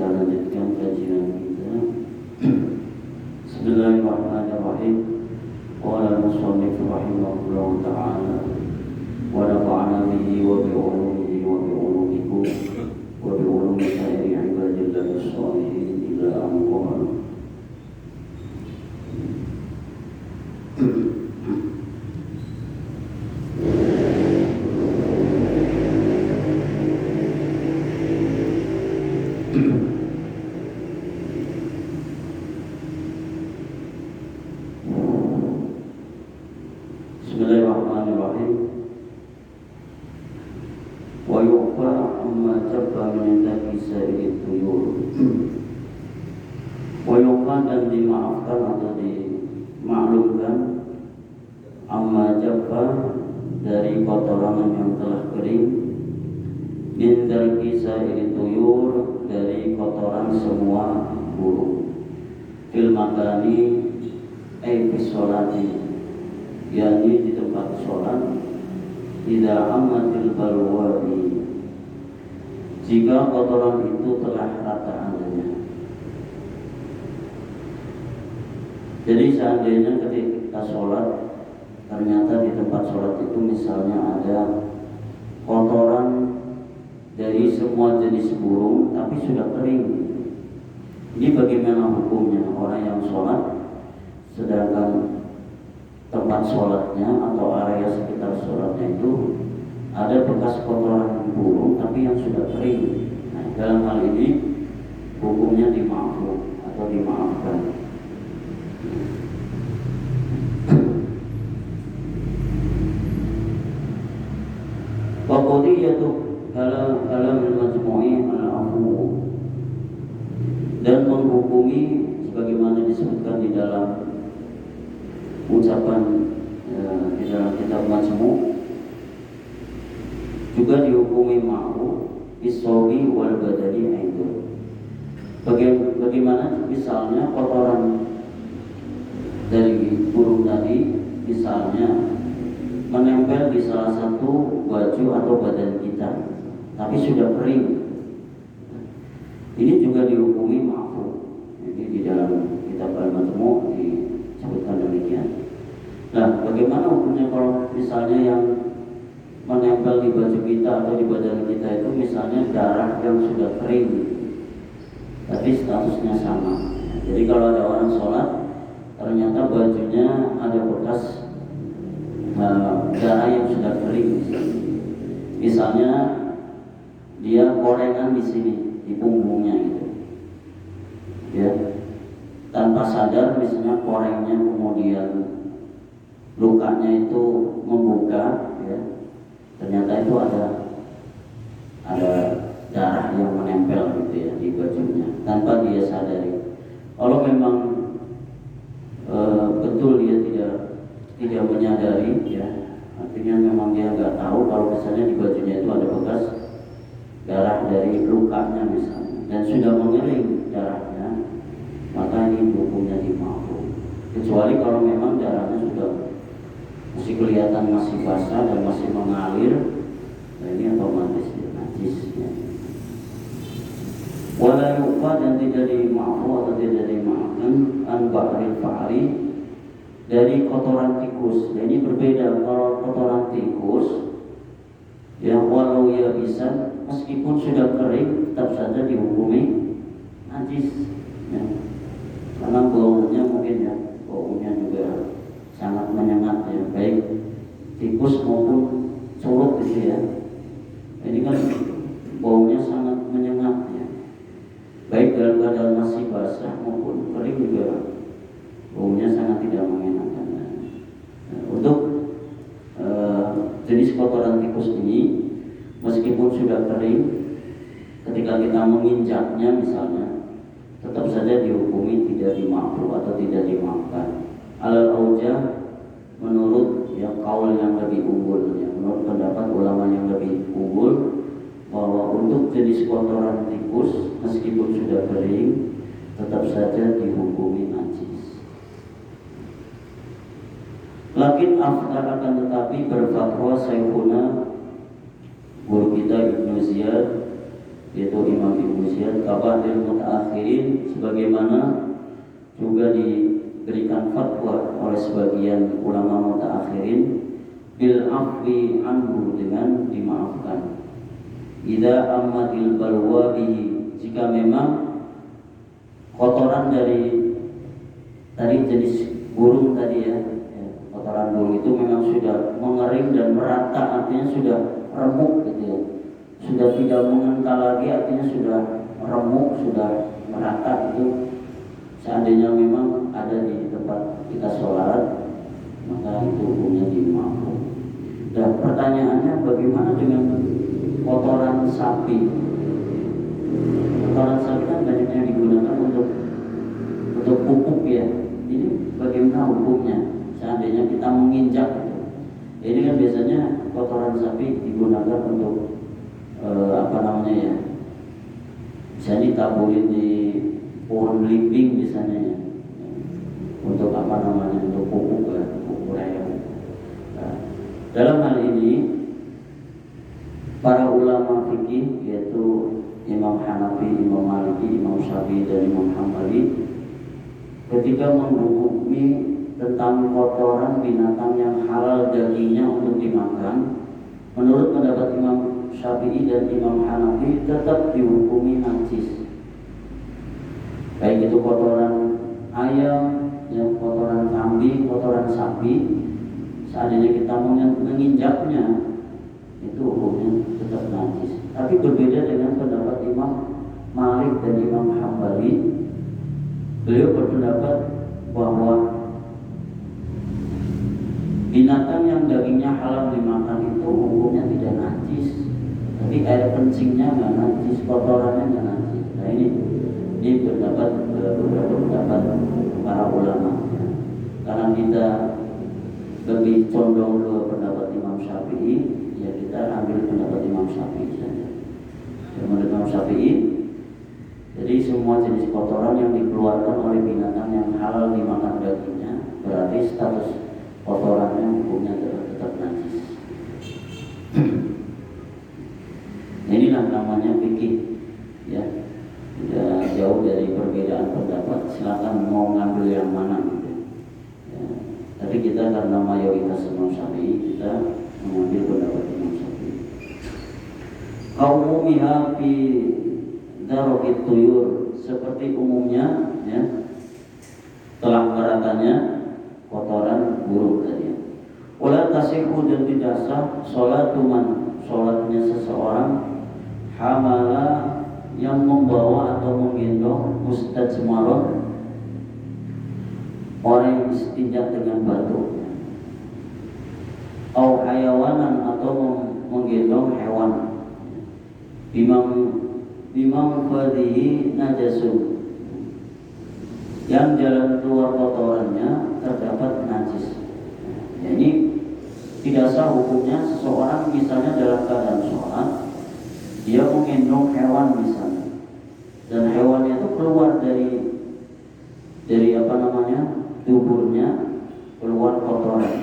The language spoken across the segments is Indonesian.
kita lanjutkan kajian kita. Bismillahirrahmanirrahim. Qala al-musannif rahimahullahu ta'ala wa nafa'ana bihi wa bi ulumihi wa bi ulumikum wa bi ulumi sa'iri ibadillahi sholihin ila amqala. Bismillahirrahmanirrahim. Wa yu'fa amma jabba min takisari tuyur. Wa yu'fa dan dimaafkan atau dimaklumkan amma jabba dari kotoran yang telah kering, min takisari tuyur dari kotoran semua burung, fil makani ay fi sholati, yakni di tempat sholat, idza amatil balwani, jika kotoran itu telah rata adanya. Jadi seandainya ketika sholat ternyata di tempat sholat itu misalnya ada kotoran dari semua jenis burung tapi sudah kering, ini bagaimana hukumnya? Orang yang sholat sedangkan tempat sholatnya atau area sekitar sholatnya itu ada bekas kotoran burung tapi yang sudah kering. Nah, dalam hal ini hukumnya dimaafkan atau dimaafkan. Wa qadiyatu kalam al-majmu'i al-afu, dan menghukumi sebagaimana disebutkan di dalam ucapan di dalam kitab Majmu', juga dihukumi ma'ruf bisawi wal badani aidan. Bagaimana misalnya kotoran dari burung tadi misalnya menempel di salah satu baju atau badan kita tapi sudah kering, ini juga dihukumi ma'ruf. Jadi di dalam kitab Al-Majmu' disebutkan demikian. Nah, bagaimana hukumnya kalau misalnya yang menempel di baju kita atau di badan kita itu misalnya darah yang sudah kering, tapi statusnya sama. Jadi kalau ada orang sholat ternyata bajunya ada bekas darah yang sudah kering, misalnya dia korengan di sini di punggungnya gitu, ya, tanpa sadar misalnya korengnya kemudian lukanya itu membuka, ya, ternyata itu ada darah yang menempel gitu ya di bajunya tanpa dia sadari. Kalau memang betul dia tidak menyadari, ya, artinya memang dia nggak tahu kalau misalnya di bajunya itu ada bekas darah dari lukanya misalnya dan sudah mengering darahnya, maka ini hukumnya dimaafkan. Kecuali kalau memang darahnya sudah masih kelihatan masih basah dan masih mengalir, nah ini otomatis najis, ya. Wala yuqfa, dan tidak dimaafkan atau tidak dimaafkan an ba'ril fa'ri, dari kotoran tikus. Nah, ini berbeda. Kalau kotoran tikus, ya, walau ya bisa meskipun sudah kering tetap saja dihukumi najis, ya. Karena baunya mungkin, ya, baunya juga sangat menyengat, ya, baik tikus maupun curug gitu, ya. Ini kan baunya sangat menyengat, ya, baik dalam keadaan masih basah maupun kering juga baunya sangat tidak mengenakan. Nah, untuk jenis kotoran tikus ini meskipun sudah kering, ketika kita menginjaknya misalnya tetap saja dihukumi tidak dimaafkan atau tidak dimaafkan. Alal aujah, menurut yang kaul yang lebih unggul, ya, menurut pendapat ulama yang lebih unggul, bahwa untuk jenis kotoran tikus meskipun sudah kering tetap saja dihukumi najis. Lakin afdal, akan tetapi berfatwa Syekhuna guru kita Ibnu Ziyad yaitu Imam Ibnu Syihab, kaba'il mutaakhirin, sebagaimana juga diberikan fatwa oleh sebagian ulama mutaakhirin, bil afwi anhu, dengan dimaafkan. Idza ammatil balwa bihi, jika memang kotoran dari tadi jenis burung tadi ya, kotoran burung itu memang sudah mengering dan merata, artinya sudah remuk gitu ya, sudah tidak mengental lagi, artinya sudah remuk, sudah merata. Itu seandainya memang ada di tempat kita sholat, maka itu hukumnya dimaafkan. Dan pertanyaannya, bagaimana dengan kotoran sapi? Kotoran sapi kan banyak yang digunakan untuk pupuk ya. Ini bagaimana hukumnya seandainya kita menginjak itu? Ini kan biasanya kotoran sapi digunakan untuk apa namanya ya, bisa ditaburin di pohon belimbing misalnya ya, untuk apa namanya, untuk pupuk ya, pupuk raya. Nah, dalam hal ini para ulama fikih, yaitu Imam Hanafi, Imam Maliki, Imam Syafi'i, dan Imam Hambali, ketika menghukumi tentang kotoran binatang yang halal dagingnya untuk dimakan, menurut pendapat Imam Syafi'i dan Imam Hanafi tetap dihukumi najis. Baik itu kotoran ayam, ya, kotoran kambing, kotoran sapi, seandainya kita menginjaknya, itu hukumnya tetap najis. Tapi berbeda dengan pendapat Imam Malik dan Imam Hambali. Beliau berpendapat bahwa binatang yang dagingnya halal dimakan itu hukumnya tidak najis, tapi air kencingnya nggak najis, kotorannya nggak najis. Nah ini pendapat beberapa pendapat para ulama ya. Karena kita lebih condong ke pendapat Imam Syafi'i, ya kita ambil pendapat Imam Syafi'i saja. Menurut Imam Syafi'i, jadi semua jenis kotoran yang dikeluarkan oleh binatang yang halal dimakan dagingnya, berarti status kotorannya hukumnya tetap najis. Inilah namanya fikih, ya. Tidak jauh dari perbedaan pendapat. Silakan mau ngambil yang mana gitu. Ya. Tapi kita karena mayoritas Imam Syafi'i, kita mengambil pendapat Imam Syafi'i. Qaumumiha fi darokit tuyur, seperti umumnya ya, telah baratannya kotoran burung tadi. Wala tasihu, dan tidak sah sholatuman, sholatnya seseorang hamala, yang membawa atau menggendong mustajmaron, orang yang istinja dengan batu, atau hayawanan, atau menggendong hewan, bimang fadihi najasun, yang jalan keluar kotorannya terdapat najis. Ya, ini tidak sah hukumnya seseorang misalnya dalam keadaan sholat, dia menggendong hewan misalnya, dan hewannya itu keluar dari apa namanya, tuburnya keluar kotoran.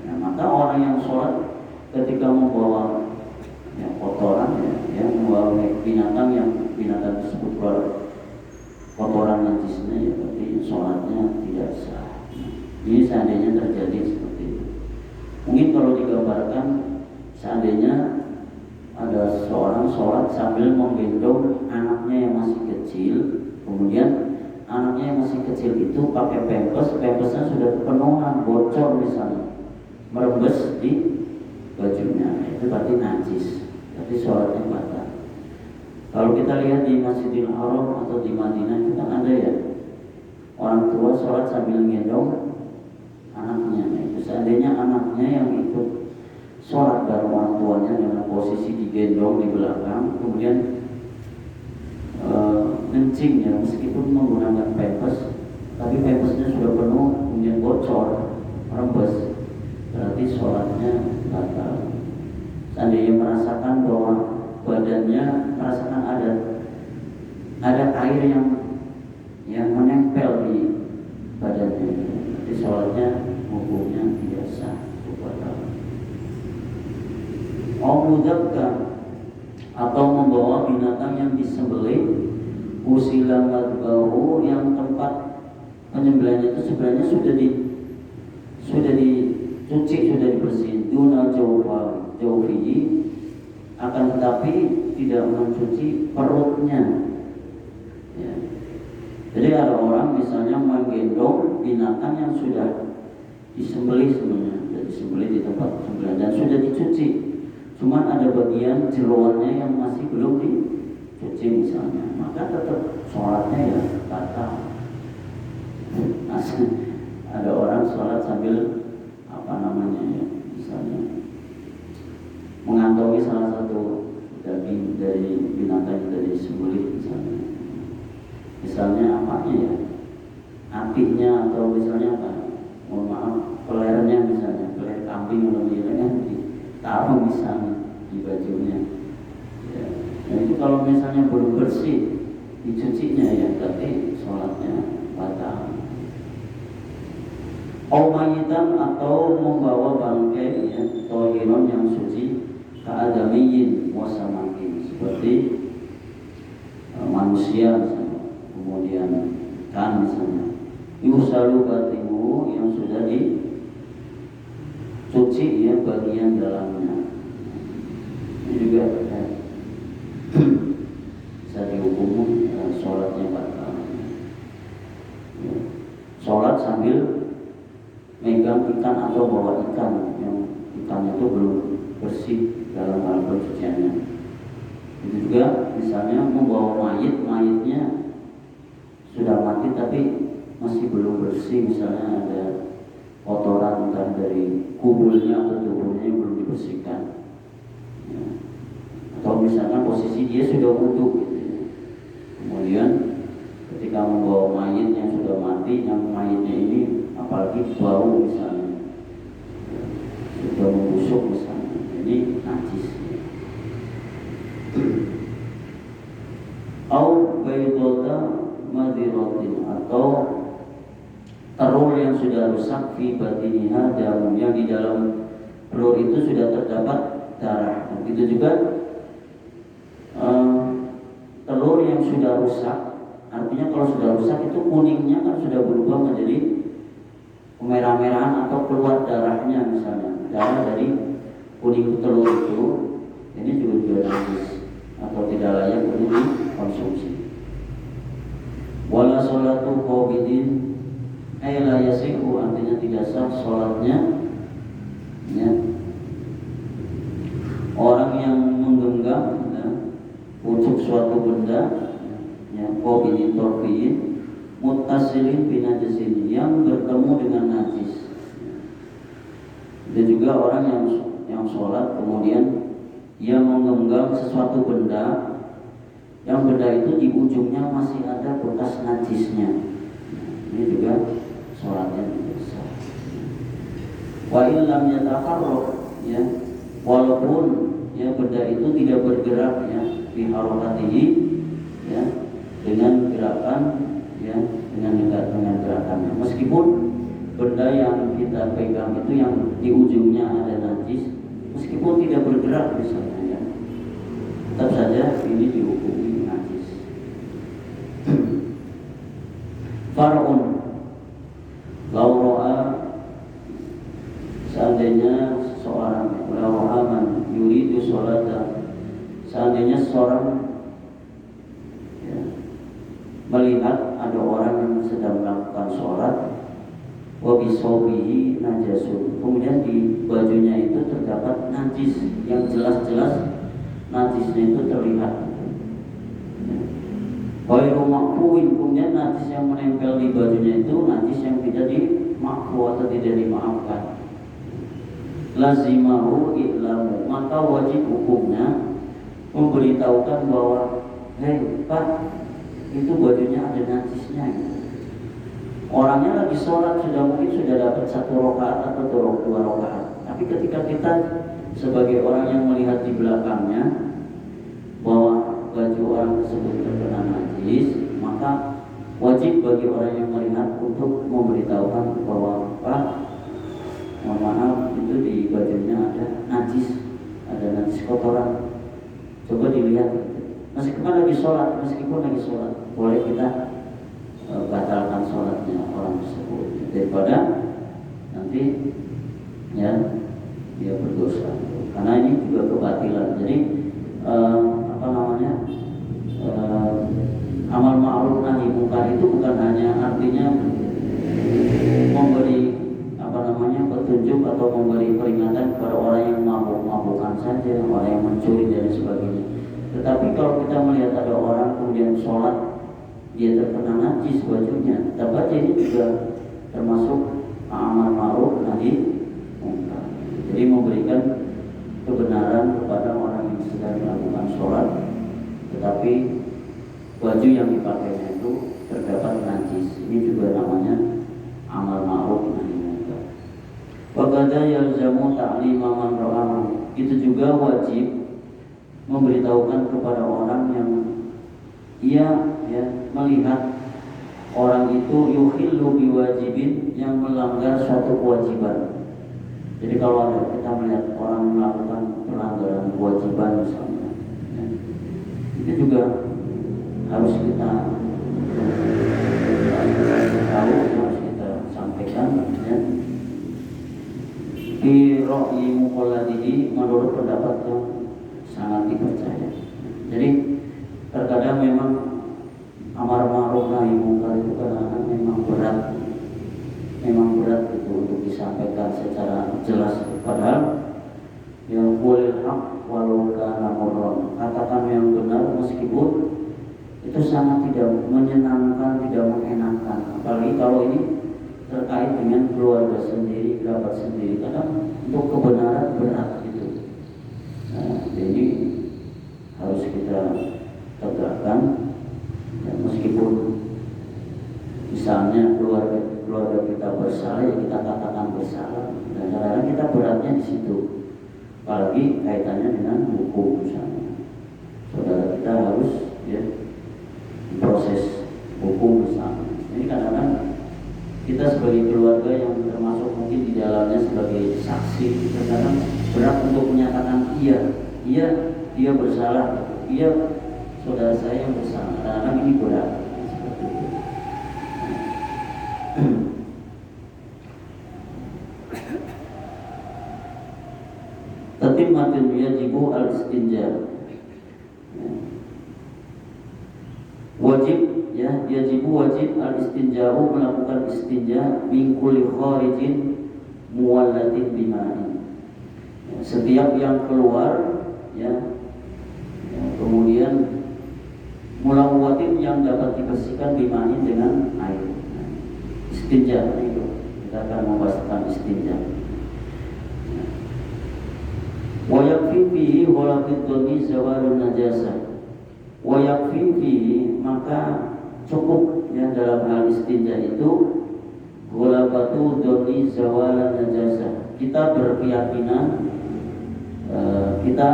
Nah, maka orang yang sholat ketika membawa ya, kotoran ya, membawa binatang yang binatang tersebut keluar kotoran najisnya, ya berarti sholatnya tidak sah. Ini seandainya terjadi seperti itu. Mungkin kalau digambarkan, seandainya ada seorang sholat sambil menggendong anaknya yang masih kecil, kemudian anaknya yang masih kecil itu pakai pampasnya sudah kepenuhan, bocor misalnya, merembes di bajunya, itu berarti najis, berarti sholatnya batal. Kalau kita lihat di Masjidil Haram atau di Madinah, itu kan ada ya orang tua sholat sambil menggendong anaknya. Nah, itu seandainya anaknya yang ikut sholat bareng orang tuanya dengan posisi digendong di belakang, kemudian kencing ya, meskipun menggunakan pempes, tapi pempesnya sudah penuh, kemudian bocor, rembes, berarti sholatnya batal. Seandainya merasakan bahwa badannya merasakan ada air yang menempel di badannya, berarti sholatnya hukumnya tidak sah, batal. Mudabka, atau membawa binatang yang disembelih usila madbahu yang tempat penyembelihannya itu sebenarnya sudah dicuci, sudah dibersihin, duna jaufihi, akan tetapi tidak mencuci perutnya. Ya. Jadi ada orang misalnya menggendong binatang yang sudah disembelih sebenarnya, sudah disembelih di tempat sembelihan dan sudah dicuci, cuman ada bagian jeroannya yang masih belum dicuci misalnya, maka tetap sholatnya ya batal. Ada orang sholat sambil ya, misalnya mengantongi salah satu daging dari binatang yang dari disembelih misalnya apanya ya, apinya atau misalnya apa, mohon maaf, pelernya misalnya, peler kambing atau kan ditaruh misalnya di bajunya ya. Nah itu kalau misalnya belum bersih dicucinya ya berarti sholatnya batal. Mayitan atau membawa bangkai ya, tohiron yang suci, keadamiyin wasamakin, seperti manusia misalnya, kemudian ikan misalnya, yusalu batimu yang sudah dicuci ya bagian dalamnya. Ini juga bisa dihukum sholatnya batal. Ya. Sholat sambil megang ikan atau bawa ikan yang ikannya itu belum bersih dalam hal pencuciannya. Itu juga misalnya membawa mayitnya sudah mati tapi masih belum bersih, misalnya ada kotoran entah dari kubulnya atau tubuhnya yang belum dibersihkan ya. Atau misalnya posisi dia sudah utuh gitu ya. Kemudian ketika membawa mayit yang sudah mati, yang mayitnya ini apalagi bau misalnya sudah membusuk misalnya, ini najis. Au baydota madiratin, atau telur yang sudah rusak fi batiniha damun, yang di dalam telur itu sudah terdapat darah. Begitu juga telur yang sudah rusak, artinya kalau sudah rusak itu kuningnya kan sudah berubah menjadi kemerah-merahan atau keluar darahnya, misalnya darah dari kuning telur itu, ini juga najis atau tidak layak untuk dikonsumsi. Wala sholatu qabidin la yasihu, artinya tidak sah sholatnya ya. Orang yang menggenggam ya, pucuk suatu benda ya, qabidin torfiin mutasilin binajisin, yang bertemu dengan najis. Dan juga orang yang sholat kemudian ia menggenggam sesuatu benda, yang benda itu di ujungnya masih ada bekas najisnya, ini juga sholatnya besar. Wa illam yataharrak ya, walaupun ya benda itu tidak bergerak ya, biharakatihi ya, dengan gerakan ya, dengan gerakannya, meskipun benda yang kita pegang itu yang di ujungnya ada najis, meskipun tidak bergerak misalnya ya, tetap saja ini dihukumi najis. Far'un lauro'a, seandainya seseorang lauro'aman yuridu sholata, seandainya seseorang ya, melihat ada orang yang sedang melakukan sholat, wabisobihi najasun, kemudian di bajunya itu terdapat najis yang jelas-jelas najisnya itu terlihat. Wairu makfuin, kemudian najis yang menempel di bajunya itu najis yang tidak dimakfu atau tidak dimaafkan. Lazimahu i'lamu, maka wajib hukumnya memberitahukan bahwa hei Pak, itu bajunya ada najisnya gitu. Orangnya lagi sholat, mungkin sudah dapat 1 rakaat atau 2 rakaat, tapi ketika kita sebagai orang yang melihat di belakangnya bahwa baju orang tersebut terkena najis, maka wajib bagi orang yang melihat untuk memberitahukan bahwa Pak, mohon maaf, itu di bajunya ada najis kotoran. Coba dilihat, meskipun lagi sholat, boleh kita batalkan sholatnya orang tersebut daripada nanti ya dia berdosa. Karena ini juga kebatilan. Jadi amal ma'ruf nahi munkar itu bukan hanya artinya memberi petunjuk atau memberi peringatan kepada orang yang mabuk-mabukan saja, orang yang mencuri dan sebagainya. Tetapi kalau kita melihat ada orang kemudian sholat dia terkena najis bajunya, tapi ini juga termasuk amal ma'ruf nahi munkar. Jadi memberikan kebenaran kepada orang yang sedang melakukan sholat, tetapi baju yang dipakainya itu terdapat najis. Ini juga namanya amal ma'ruf nahi munkar. Wa qad yalzamu ta'lima man ra'ahu. Itu juga wajib memberitahukan kepada orang yang ia melihat orang itu yuhillu biwajibin, yang melanggar suatu kewajiban. Jadi kalau ada kita melihat orang melakukan pelanggaran kewajiban misalnya, itu juga harus kita tahu, harus kita sampaikan. Di ra'yi muqalladihi, menurut pendapat yang sangat dipercaya. Jadi terkadang memang amar ma'ruf nahi munkar itu kadang-kadang memang berat itu untuk disampaikan secara jelas. Padahal yang qulil haq walau kana murran, katakan yang benar meskipun itu sangat tidak menyenangkan, tidak mengenakan. Apalagi kalau ini terkait dengan keluarga sendiri, kerabat sendiri, kadang untuk kebenaran berat gitu. Nah, jadi harus kita tegakkan. Dan meskipun misalnya keluarga kita bersalah, ya kita katakan bersalah. Dan kadang-kadang kita beratnya di situ, apalagi kaitannya dengan hukum misalnya. Saudara kita harus proses hukum misalnya. Ini kadang-kadang kita sebagai keluarga yang termasuk mungkin di dalamnya sebagai saksi, kadang-kadang berat untuk menyatakan iya dia bersalah, iya saudara saya yang bersalah. Kadang-kadang ini berat seperti itu. Tatimmatun yajibu al-istinja. Wajib al-istinja'u, melakukan istinja min kulli kharijin muwallatin bima'in. Setiap yang keluar kemudian mulawwatin, yang dapat dibersihkan bima'in dengan air. Istinja itu kita akan membahas tentang istinja. Wa yakfi fihi ghalaqid dhanni zawalun najasah. Wa yakfi fihi, maka cukup dalam hal istinja itu ghalaqatu dhanni zawalan najasah. Kita berkeyakinan, kita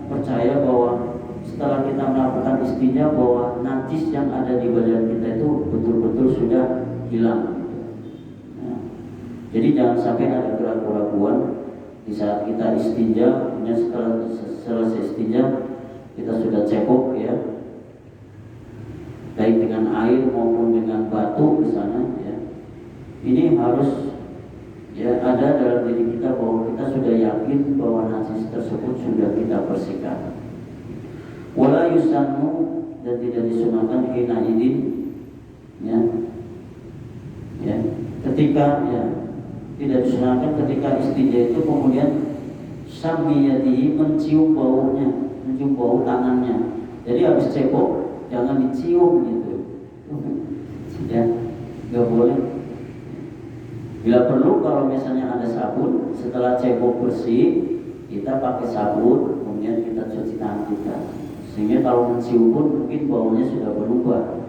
percaya bahwa setelah kita melakukan istinja bahwa najis yang ada di badan kita itu betul-betul sudah hilang. Jadi jangan sampai ada keraguan di saat kita istinja. Setelah selesai istinja kita sudah cekok baik dengan air maupun dengan batu di sana Ini harus ada dalam diri kita bahwa kita sudah yakin bahwa najis tersebut sudah kita bersihkan. Wala yusannu, dan tidak disunahkan hina idin ketika tidak disunahkan ketika istinja itu kemudian samiyatihi, mencium baunya, mencium bau tangannya. Jadi habis cebok jangan dicium gitu. Nggak boleh. Bila perlu, kalau misalnya ada sabun, setelah cebok bersih kita pakai sabun, kemudian kita cuci tangan kita. Sehingga kalau mencium pun mungkin baunya sudah berubah,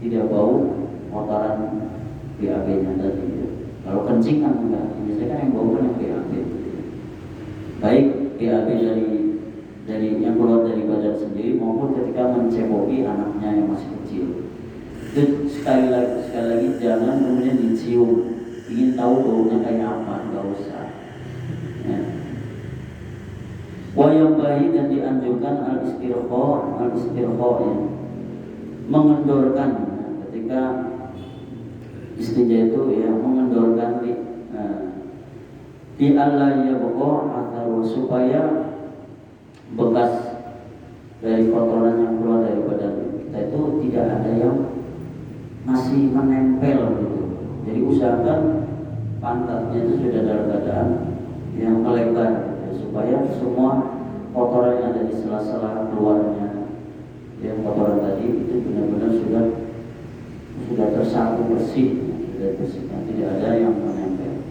tidak bau kotoran BAB-nya tadi. Kalau kencing kan enggak, biasanya kan yang bau kan yang BAB. Baik BAB dari yang keluar dari badan sendiri maupun ketika menceboki anaknya yang masih kecil. Itu sekali lagi jangan kemudian dicium. Ingin tahu baunya kayak apa, enggak usah. Wayang bayi dan dianjurkan al-istirqa ya, mengendorkan ketika istinja itu ya, mengendorkan di Allah ya pokok atau supaya bekas dari kotoran yang keluar dari badan kita itu tidak ada yang masih menempel gitu. Jadi usahakan pantatnya itu sudah dalam keadaan yang melebar gitu, supaya semua kotoran yang ada di sela-sela keluarnya yang kotoran tadi itu benar-benar sudah tersapu bersih, sudah bersihkan, tidak ada yang menempel.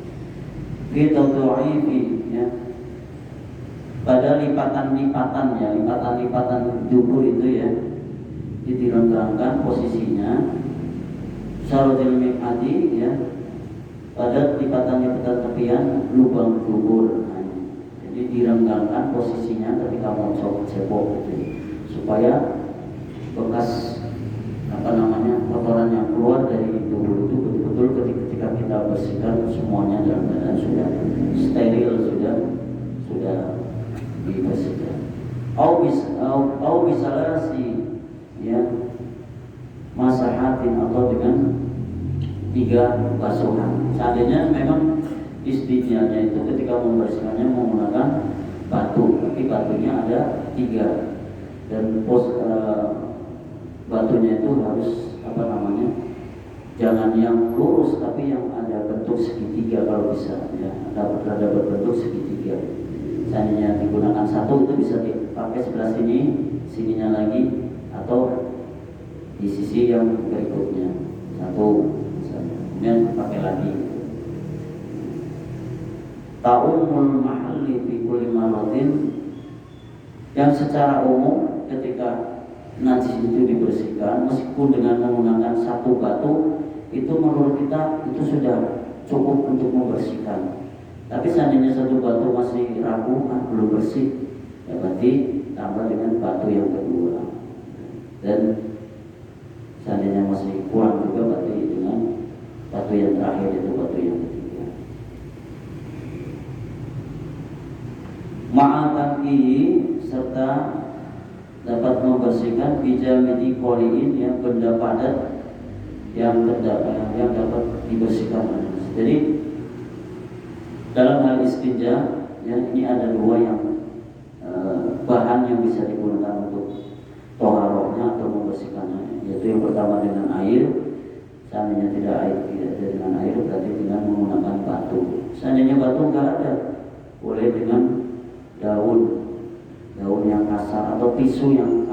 Kita tu'ifi ya, pada lipatan-lipatan ya, lipatan-lipatan dubur itu ya, direnggangkan posisinya sarojil mi'adi ya, pada lipatan-lipatan tepian lubang dubur. Nah, jadi direnggangkan posisinya ketika mau cepok gitu, supaya bekas kotoran yang keluar dari dubur itu betul-betul ketika kita bersihkan semuanya dalam keadaan sudah steril, sudah dibersihkan. Au misalnya ya masahatin atau dengan 3 basuhan. Seandainya memang istinjanya itu ketika membersihkannya menggunakan batu, tapi batunya ada 3 dan batunya itu harus jangan yang lurus tapi yang ada bentuk segitiga kalau bisa ya, ada berbentuk segitiga. Seandainya digunakan satu itu bisa dipakai sebelah sininya lagi, atau di sisi yang berikutnya satu misalnya, kemudian pakai lagi. Ta'umul mahalli fi kulli maradin, yang secara umum ketika najis itu dibersihkan meskipun dengan menggunakan satu batu, itu menurut kita itu sudah cukup untuk membersihkan. Tapi seandainya satu batu masih rapuh, belum bersih, ya berarti tambah dengan batu yang kedua. Dan seandainya masih kurang juga, berarti dengan batu yang terakhir, itu batu yang ketiga. Ma'atankihi, serta dapat membersihkan bijamidi koliin, yang benda padat yang dapat dibersihkan. Jadi dalam hal istinja ya, ini ada 2 yang bahan yang bisa digunakan untuk toharohnya atau membersihkannya, yaitu yang pertama dengan air. Seandainya tidak dengan air, berarti dengan menggunakan batu. Seandainya batu nggak ada, boleh dengan daun yang kasar atau tisu yang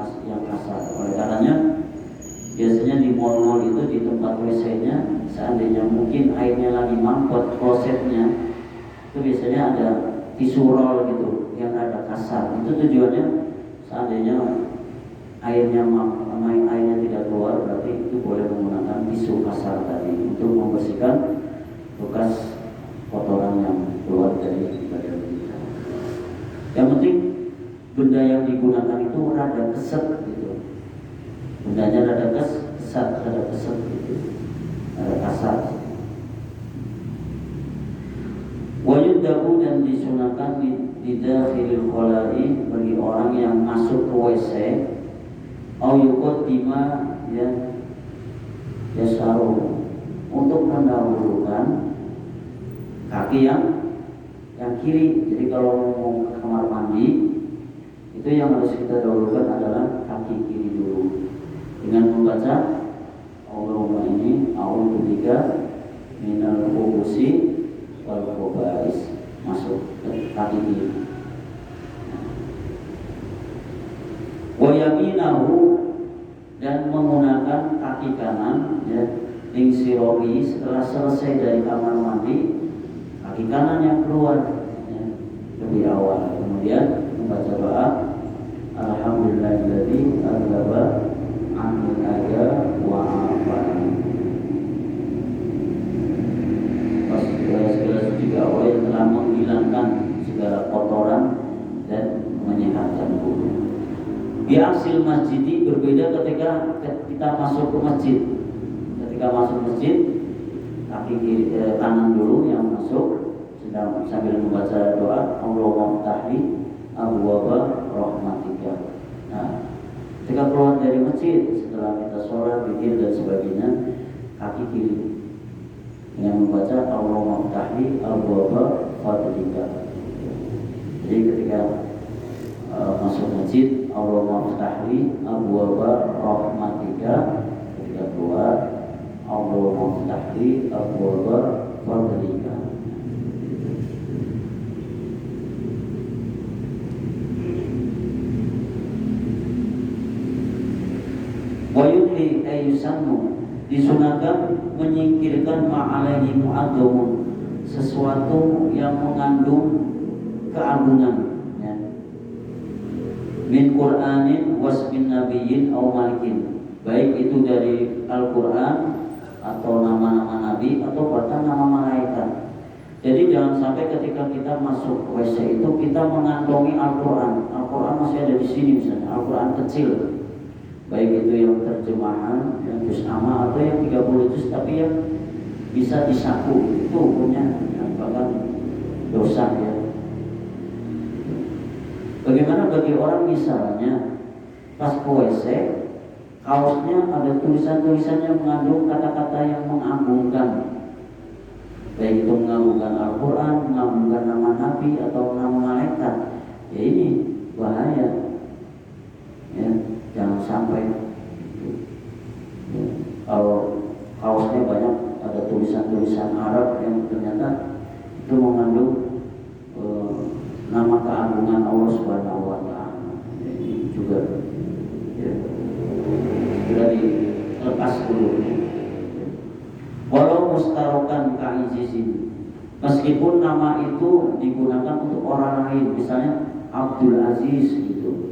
kasar. Oleh karenanya biasanya di mall-mall itu di tempat WC-nya, seandainya mungkin airnya lagi mampet klosetnya, itu biasanya ada tisu roll gitu yang ada kasar. Itu tujuannya seandainya airnya tidak keluar, berarti itu boleh menggunakan tisu kasar tadi untuk membersihkan bekas kotoran yang keluar dari badan kita. Yang penting benda yang digunakan itu rada keset gitu, bendanya rada keset gitu, rada kasar. Wayudahu, dan disunahkan di dakhilil kholai, bagi orang yang masuk ke WC, au yuqaddima ya yasaru, untuk mendahulukan kaki yang kiri. Jadi kalau mau ke kamar mandi, itu yang harus kita dahulukan adalah kaki kiri dulu dengan membaca Allahumma ini a'udzubika minal khubusi wal khaba'is, masuk ke kaki kiri. Wa yaminahu, dan menggunakan kaki kanan ya, lingsiroi, setelah selesai dari kamar mandi, kaki kanan yang keluar ya, lebih awal. Kemudian membaca doa alhamdulillahilladzi adzaba anil adza wa afani. Segala suci Allah yang telah menghilangkan segala kotoran dan menyehatkan tubuh. Di aksil masjid, berbeda ketika kita masuk ke masjid. Ketika masuk masjid, kaki kiri kanan dulu yang masuk, sedang sambil membaca doa Allahumma ftahli abwaaba rahmatika. Nah, ketika keluar dari masjid setelah kita sholat, zikir dan sebagainya, kaki kiri dengan membaca Allahumma ftahli abwaaba fadlika. Jadi ketika masuk masjid Allahumma ftahli abwaaba rahmatika, ketika keluar Allahumma ftahli abwaaba fadlika. Wa yudhi ayusannu, disunahkan menyingkirkan ma'alaihi mu'adzamun, sesuatu yang mengandung keagungan, ya. Min Qur'anin wasmin nabiyyin aw malikin, baik itu dari Al-Qur'an atau nama-nama nabi atau bahkan nama malaikat. Jadi jangan sampai ketika kita masuk WC itu kita mengantongi Al-Qur'an. Al-Qur'an masih ada di sini misalnya, Al-Qur'an kecil, baik itu yang terjemahan, yang juz amma atau yang 30 juz tapi yang bisa disaku, itu hukumnya bahkan dosa, ya. Bagaimana bagi orang misalnya pas ke WC kaosnya ada tulisan-tulisan yang mengandung kata-kata yang mengagungkan, baik itu mengagungkan Al-Quran, mengagungkan nama Nabi atau nama malaikat, ya ini bahaya, ya. Jangan sampai ya, kalau kaosnya banyak ada tulisan-tulisan Arab yang ternyata itu mengandung nama keagungan Allah Subhanahu wa Ta'ala. Ini juga ya, sudah dilepas dulu. Walau mustarokan ka'izizin, meskipun nama itu digunakan untuk orang lain, misalnya Abdul Aziz gitu.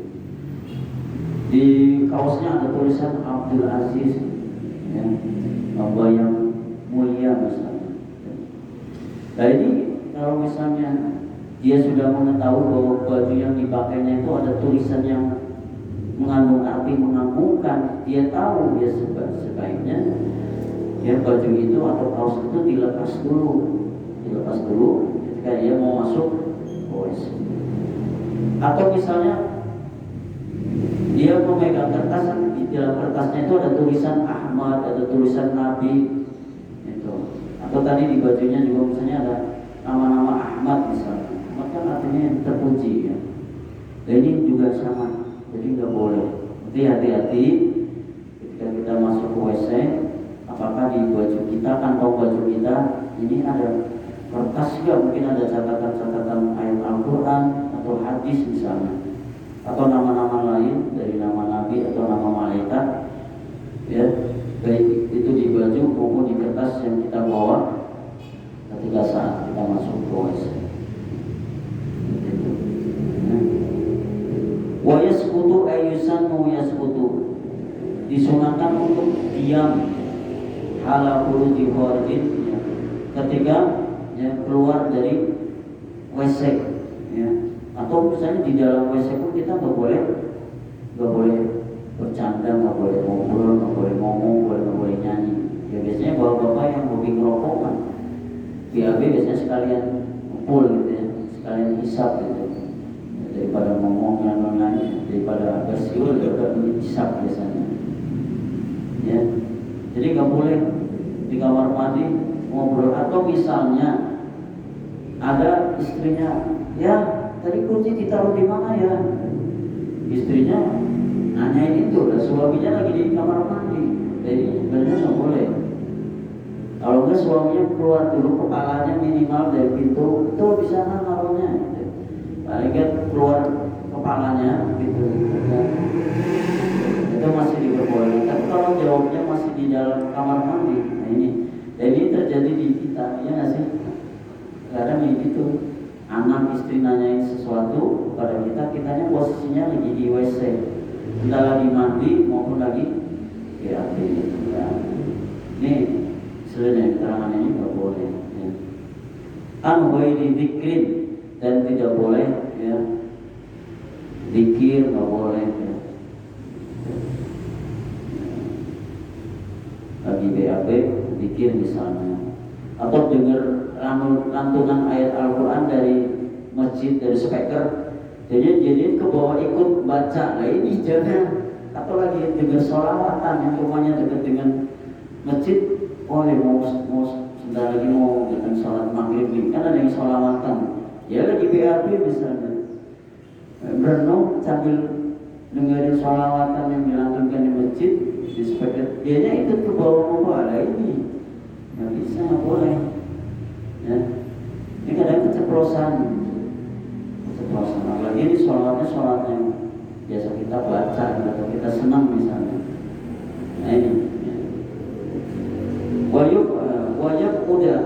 Di kaosnya ada tulisan Abdul Aziz, ya, hamba yang mulia misalnya. Nah ini kalau misalnya dia sudah mengetahui bahwa baju yang dipakainya itu ada tulisan yang mengandung arti mengagumkan, dia tahu dia sebaiknya ya baju itu atau kaos itu dilepas dulu ketika dia mau masuk WC. Atau misalnya dia memegang kertas, di dalam kertasnya itu ada tulisan Ahmad, ada tulisan Nabi, itu. Atau tadi di bajunya juga misalnya ada nama-nama Ahmad misalnya, maka artinya yang terpuji, ya. Dan ini juga sama, jadi nggak boleh. Jadi hati-hati ketika kita masuk ke WC, apakah di baju kita, kantong baju kita ini ada kertas juga, mungkin ada catatan-catatan ayat Al-Quran atau hadis misalnya, atau nama-nama lain dari nama Nabi atau nama malaikat, ya, baik itu di baju maupun di kertas yang kita bawa ketika saat kita masuk ke WC. Wa yasqutu ayyusannu yasqutu, disunahkan untuk diam hala khuruji kharijin, ya, ketika ya, keluar dari WC, ya. Atau misalnya di dalam WC pun kita nggak boleh bercanda, nggak boleh ngobrol, nggak boleh ngomong, nggak boleh nyanyi. Ya biasanya bapak-bapak yang hobi ngerokok kan, BAB biasanya sekalian ngumpul gitu, ya, sekalian hisap gitu. Daripada ngomong yang nyanyi, daripada bersiul juga hisap biasanya. Ya, jadi nggak boleh di kamar mandi ngobrol. Atau misalnya ada istrinya, ya tadi kunci ditaruh di mana ya? Istrinya nanyain itu, dan suaminya lagi di kamar mandi. Jadi sebenarnya nggak boleh. Kalau nggak suaminya keluar dulu, kepalanya minimal dari pintu, itu di sana naruhnya. Paling keluar kepalanya gitu. Itu masih diperbolehkan. Tapi kalau jawabnya masih di dalam kamar mandi, nah ini, jadi terjadi di kita, ya nggak sih? Kadang gitu. Anak istri nanyain sesuatu pada kita, kitanya posisinya lagi di WC, entah lagi mandi maupun lagi BAB. Ya. Ini sebenarnya keterangan ini nggak boleh. Ya. An-ghairi dzikrin, dan tidak boleh, ya, zikir nggak boleh, ya. Lagi BAB zikir misalnya, atau dengar lantunan ayat Al-Quran dari masjid, dari speaker, Jadi ke bawah ikut baca. Nah ini jangan. Atau lagi dengan sholawatan yang rumahnya dekat dengan masjid, oleh mau sebentar lagi mau dengan sholat maghrib nih, kan ada yang sholawatan. Ya lagi BAB misalnya, berenung sambil dengerin sholawatan yang dilantunkan di masjid, di sepeda, dianya ikut ke bawah ada ini, nggak bisa, nggak boleh. Ya, ini kadang keceplosan, apalagi ini sholawatnya sholat yang biasa kita baca atau kita senang misalnya. Nah ini wajib udah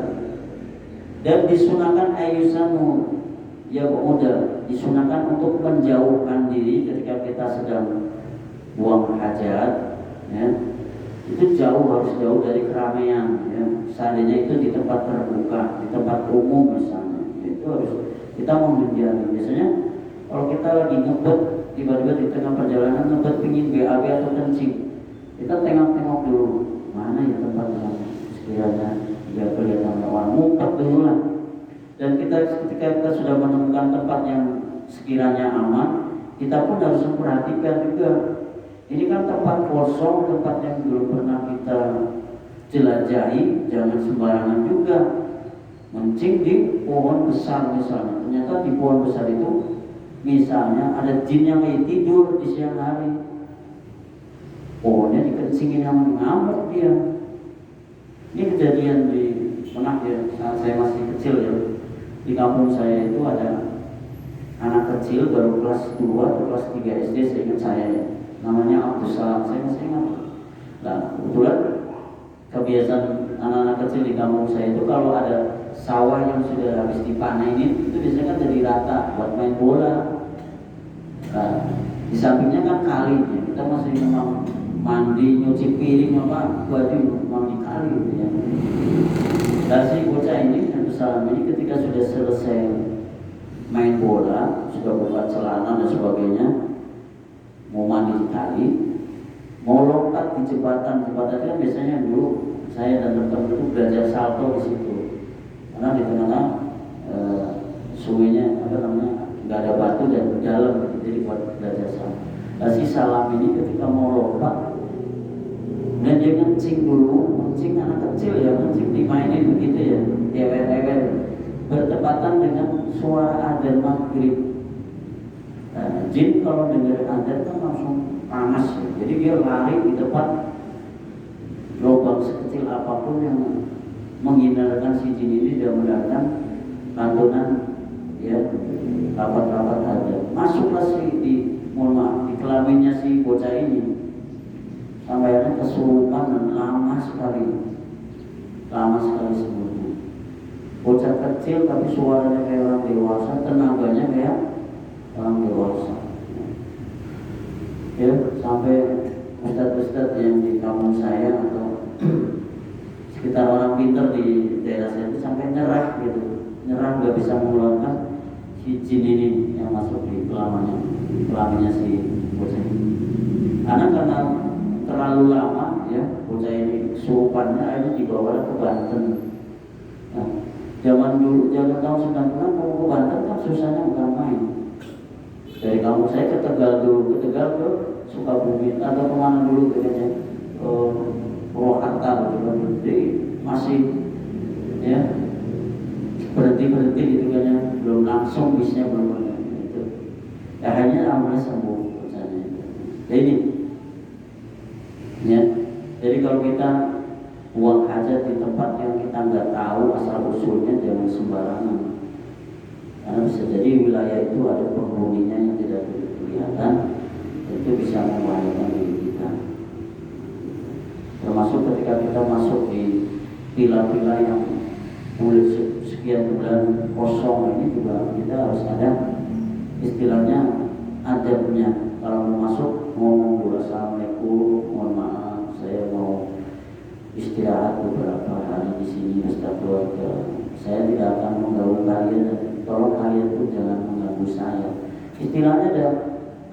dan disunahkan ayusanu ya udah disunahkan untuk menjauhkan diri ketika kita sedang buang hajat, ya itu harus jauh dari keramaian, ya seandainya itu di tempat terbuka, di tempat umum misalnya, itu harus kita mau menjauhi. Biasanya kalau kita lagi ngebet, tiba-tiba di tengah perjalanan ngebet pingin BAB atau kencing, kita tengok-tengok dulu mana ya tempat yang sekiranya biar kelihatan orang, ngumpet dulu lah. Dan ketika kita sudah menemukan tempat yang sekiranya aman, kita pun harus memperhatikan juga. Ini kan tempat kosong, tempat yang belum pernah kita jelajahi, jangan sembarangan juga mencing di pohon besar misalnya. Ternyata di pohon besar itu misalnya ada jin yang lagi tidur di siang hari, pohonnya dikencingin yang ngamuk dia. Ini kejadian di pernah ya saat saya masih kecil ya, di kampung saya itu ada anak kecil baru kelas 2 atau kelas 3 SD, saya ingat saya ya, namanya Abdul Salam, saya masih ingat. Nah kebetulan kebiasaan anak-anak kecil di kampung saya itu kalau ada sawah yang sudah habis dipanen itu biasanya kan jadi rata buat main bola. Nah, di sampingnya kan kali, ya. Kita masih memang mandi, nyuci piring apa baju memang di kali gitu ya. Dan si bocah ini Abdul Salam ini ketika sudah selesai main bola, sudah buka celana dan sebagainya, mau mandi di kali, mau lompat di jembatan kan biasanya dulu saya dan teman-teman itu belajar salto di situ, karena di tengah sungainya nggak ada batu dan dalam, jadi buat belajar salto. Nah si Salam ini ketika mau lompat dan dia ngencing dulu, ngencing anak kecil ya, ngencing dimainin begitu ya, ewer-ewer, bertepatan dengan suara adzan maghrib. Jin kalau dengar adzan kan langsung panas ya. Jadi dia lari di depan lubang sekecil apapun yang menghindarkan si jin ini dan mendatang lantunan ya rapat-rapat adzan. Masuklah di kelaminnya si bocah ini, sampainya kesurupan dan lama sekali sebelumnya. Bocah kecil tapi suaranya kayak orang dewasa, tenaganya kayak orang dewasa. Ya, sampai ustadz-ustadz yang di kampung saya atau sekitar orang pintar di daerah saya itu sampai nyerah nggak bisa mengeluarkan si jin ini yang masuk di kelaminnya si bocah ini. Karena terlalu lama ya bocah ini kesurupannya, akhirnya dibawa ke Banten. Nah, zaman tahun 90-an mau ke Banten kan susahnya bukan main. Dari kampung saya ke Tegal ke Sukabumi atau kemana dulu kayaknya ke Purwakarta gitu. Jadi masih ya berhenti gitu kan ya, belum langsung bisnya belum gitu. Ya hanya alhamdulillah sembuh misalnya. Jadi ya, jadi kalau kita buang hajat di tempat yang kita nggak tahu asal usulnya, jangan sembarangan. Karena bisa jadi wilayah itu ada penghuninya yang tidak kelihatan, itu bisa membahayakan diri kita. Termasuk ketika kita masuk di villa-villa yang boleh sekian bulan kosong, ini juga kita harus ada istilahnya adabnya. Kalau mau masuk ngomong dulu, assalamualaikum, mohon maaf, saya mau istirahat beberapa hari di sini beserta keluarga. Saya tidak akan mengganggu kalian dan tolong kalian pun jangan mengganggu saya. Istilahnya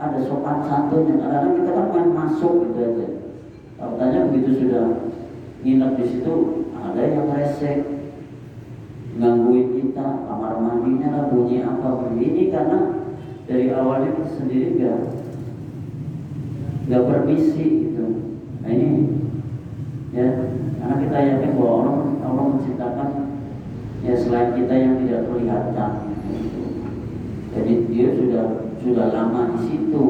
ada sopan santun yang kadang-kadang kita kan main masuk gitu aja. Katanya begitu sudah nginep di situ ada yang resek, gangguin kita, kamar mandinya lah bunyi apa begini, karena dari awalnya kita sendiri nggak permisi gitu. Nah ini ya, karena kita yakin bahwa Allah menciptakan ya selain kita yang tidak kelihatan. Jadi dia sudah lama di situ,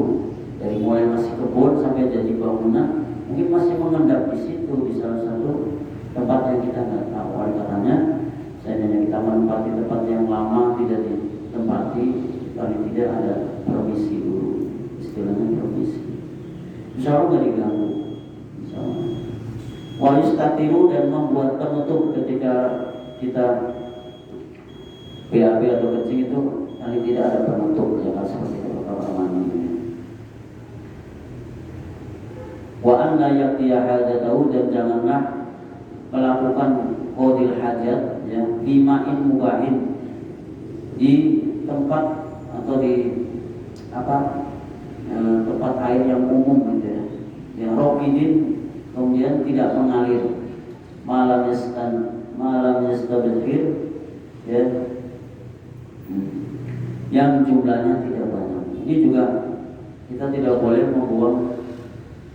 dari mulai masih kebun sampai jadi bangunan, mungkin masih mengendap di situ di salah satu tempat yang kita nggak tahu. Oleh karenanya, seandainya kita menempati tempat yang lama tidak ditempati, paling tidak ada permisi dulu, istilahnya permisi. Insya Allah nggak diganggu. Insya Allah. Walistatiru dan membuat penutup ketika kita BAB atau kencing itu paling tidak ada penutup, jangan seperti kamar mandi. Wa an la yaqtiya hajatahu, dan janganlah melakukan qadil hajat ya bima'in mubahin di tempat atau di tempat air yang umum gitu ya. Yang rokidin kemudian tidak mengalir, malam yastabhir ya, yang jumlahnya tidak banyak. Ini juga kita tidak boleh membuang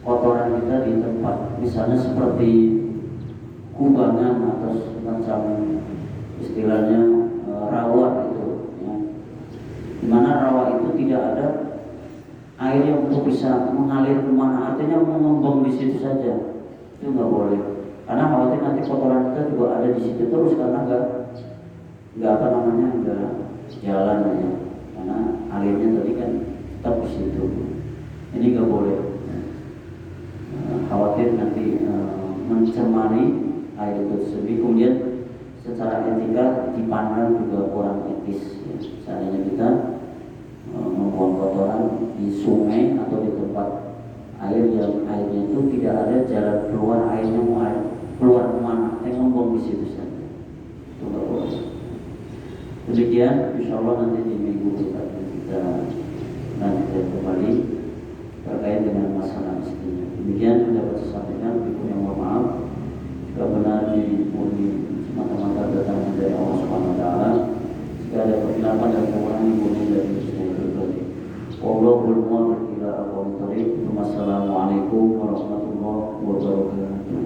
kotoran kita di tempat, misalnya seperti kubangan atau semacam istilahnya rawa itu ya. Dimana rawa itu tidak ada air yang untuk bisa mengalir kemana, artinya mengembang di situ saja, itu nggak boleh. Karena khawatir nanti kotoran kita juga ada di situ terus, karena nggak jalan ya. Karena alirnya tadi kan tetap di situ. Ini nggak boleh. Khawatir nanti mencemari air itu tersebut. Kemudian secara etika dipandang juga kurang etis ya. Seandainya kita membuang kotoran di sungai atau di tempat air yang airnya itu tidak ada jalan keluar, airnya mau keluar kemana, ngomong di situ saja, itu nggak boleh. Demikian, insya Allah nanti di minggu kita lanjutkan kembali terkait dengan masalah istrinya. Demikian dapat saya sampaikan. Yang mohon maaf jika benar murni semata-mata datang dari Allah Subhanahu Wa Taala. Jika ada kesilapan dan kekurangan murni dari Wallahul muwaffiq ila aqwamit thoriq. Wassalamualaikum warahmatullahi wabarakatuh.